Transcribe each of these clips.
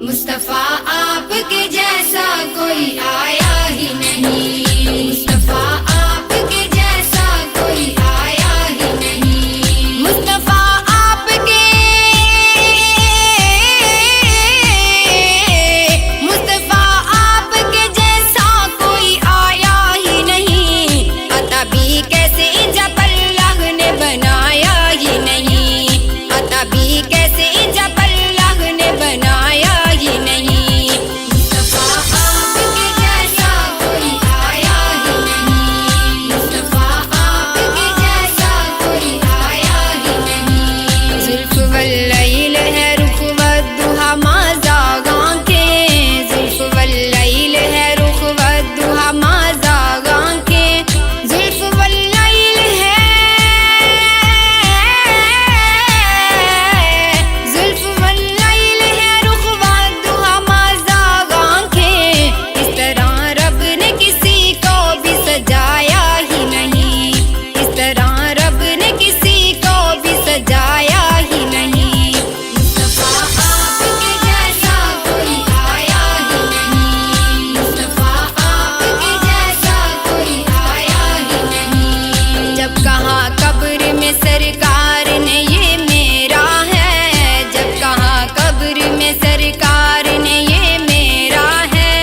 मुस्तफा आपके जैसा कोई आया ही नहीं, मुस्तफा आपके जैसा कोई आया ही नहीं, मुस्तफा आपके जैसा कोई आया ही नहीं। अता भी कैसे जब अल्लाह ने बनाया ही नहीं, अता भी कैसे जब अल्लाह ने बनाया ही नहीं। मुस्तफा आपके जैसा कोई आया ही नहीं, मुस्तफा आपके जैसा कोई आया ही नहीं। जुल्फ वल्लैल है रुख वद्दुहा माज़ाग आँखें, जुल्फ वल्लैल है रुख वद्दुहा माज़ाग आँखें, जुल्फ वल्लैल है, जुल्फ वल्लैल है रुख वद्दुहा माज़ाग आँखें। इस तरह रब ने किसी को भी सजाया ही नहीं, इस तरह रब ने किसी को भी सजाया ही नहीं। मुस्तफा आपके जैसा कोई आया ही नहीं, मुस्तफा आपके जैसा कोई आया ही नहीं। जब कहा कब्र में सरकार ने ये मेरा है, जब कहा कब्र में सरकार ने ये मेरा है,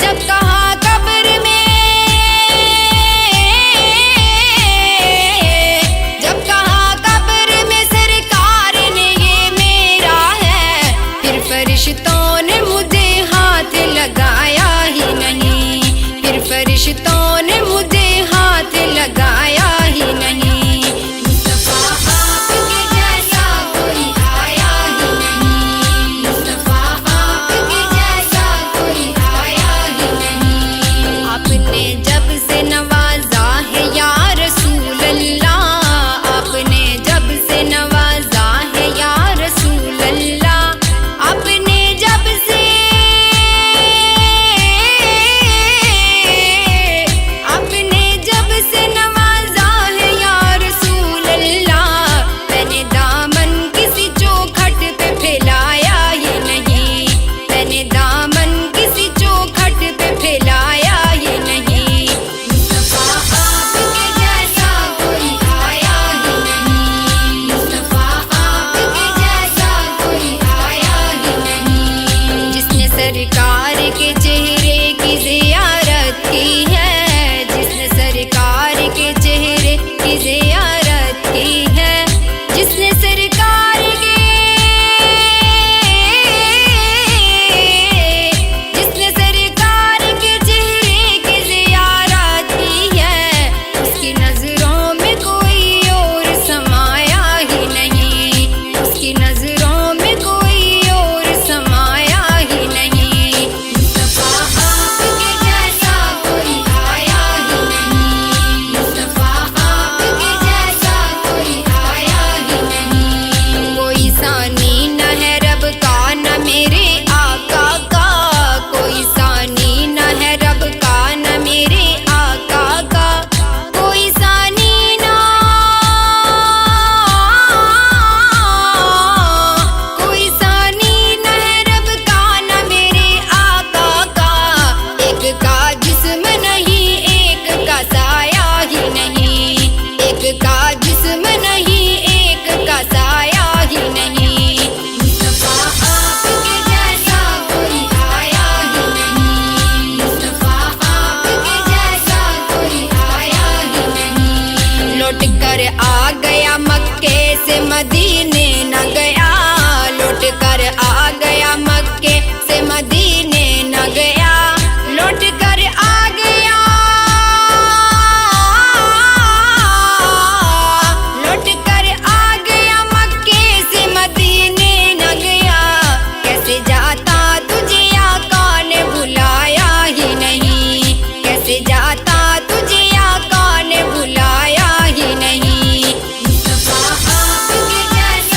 जब कहा कब्र में, जब कहा कब्र में सरकार ने ये मेरा है, फिर फरिश्तों ने मुझे हाथ लगाया ही नहीं, फिर फरिश्तों ने मुझे हाथ लगाया ही नहीं। मुस्तफा आपके जैसा कोई आया ही नहीं, मुस्तफा आपके जैसा कोई आया ही नहीं। आपने जब से नवाजा है या रसूल अल्लाह, आपने जब से नवाजा है या रसूल अल्लाह, आपने जब से, आपने जब से नवाजा है या रसूल अल्लाह। मैंने दामन किसी चौखट पे फैलाया ही नहीं, मैंने दामन किसी चौखट पे फैलाया ही नहीं। मुस्तफा आपके जैसा कोई आया ही नहीं, मुस्तफा आपके जैसा कोई आया ही नहीं। जिसने सरकार के चेहरे की ज़ियारत की है, जिसने सरकार के चेहरे की ज़ियारत की है, जिसने सरकार के, जिसने सरकार के चेहरे की ज़ियारत की है, उसकी नज़रों में कोई और समाया ही नहीं, उसकी नज़रों में कोई और समाया ही नहीं। मुस्तफा आपके जैसा कोई आया ही नहीं, मुस्तफा आपके जैसा कोई आया ही नहीं। कोई सानी न है रब का न मेरे आका का, कोई सानी न है रब का न मेरे आका का, कोई सानी ना, कोई सानी न है रब का न मेरे आका का। एक का जिस्म नहीं एक का साया ही नहीं, एक का जिस्म नहीं एक का साया ही नहीं। मुस्तफा आपके जैसा कोई आया ही नहीं, मुस्तफा आपके जैसा कोई आया ही नहीं। लौट कर आ गया मक्के से मदीने न गया, लौट कर आ गया मक्के से मदीने न गया, लौट कर आ गया, लौट कर आ गया मक्के से मदीने न गया। कैसे जाता तुझे आका ने बुलाया ही नहीं, कैसे जाता तुझे आका ने बुलाया ही नहीं। मुस्तफा आपके जैसा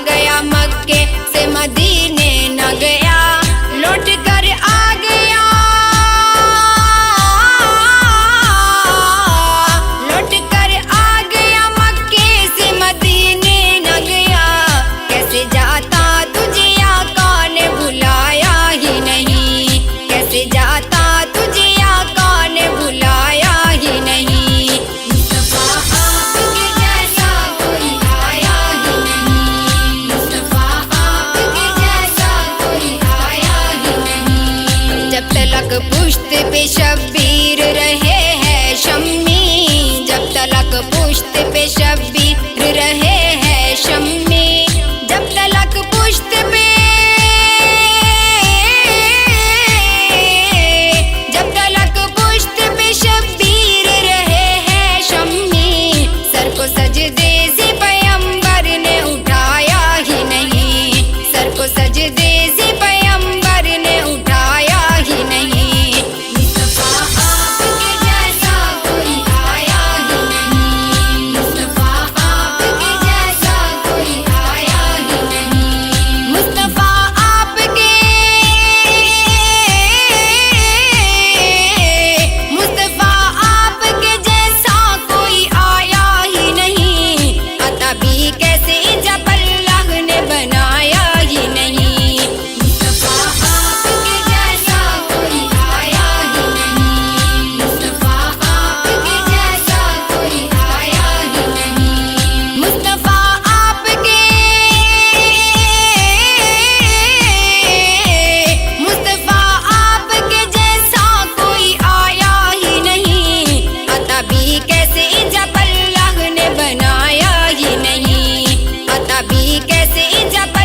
गया, मक्के से मदीने न गया, लौट कर आ गया, लौट कर आ गया, मक्के से मदीने न गया। कैसे जाता तुझे आका ने भुलाया ही नहीं, कैसे जाता तुझे आका ने भुलाया ही नहीं। मुस्तफा आपके जैसा कोई आया ही नहीं, मुस्तफा आपके जैसा कोई आया ही नहीं। जब तलक पुश्त पे शब्बीर रहे हैं शम्मी, जब तलक पुश्त पे शब्बीर रहे हैं शम्मी, जब तलक पुश्त पे, जब तलक पुश्त पे शब्बीर रहे हैं शम्मी, सर को सजदे से पैगंबर ने उठाया ही नहीं, सर को सजदे से पैगंबर ने उठाया ही नहीं। मुस्तफा आपके जैसा कोई आया ही नहीं, मुस्तफा आपके जैसा कोई आया ही नहीं। मुस्तफा आपके, मुस्तफा आपके जैसा कोई आया ही नहीं, अता भी कैसे जब अल्लाह ने बनाया ही नहीं। मुस्तफा आपके जैसा कोई आया ही नहीं, मुस्तफा आपके जैसा कोई आया ही नहीं। मुस्तफा आपके, मुस्तफा आपके जैसा कोई आया ही नहीं, अता भी कैसे जब अल्लाह ने बनाया ही नहीं, अता भी कैसे जब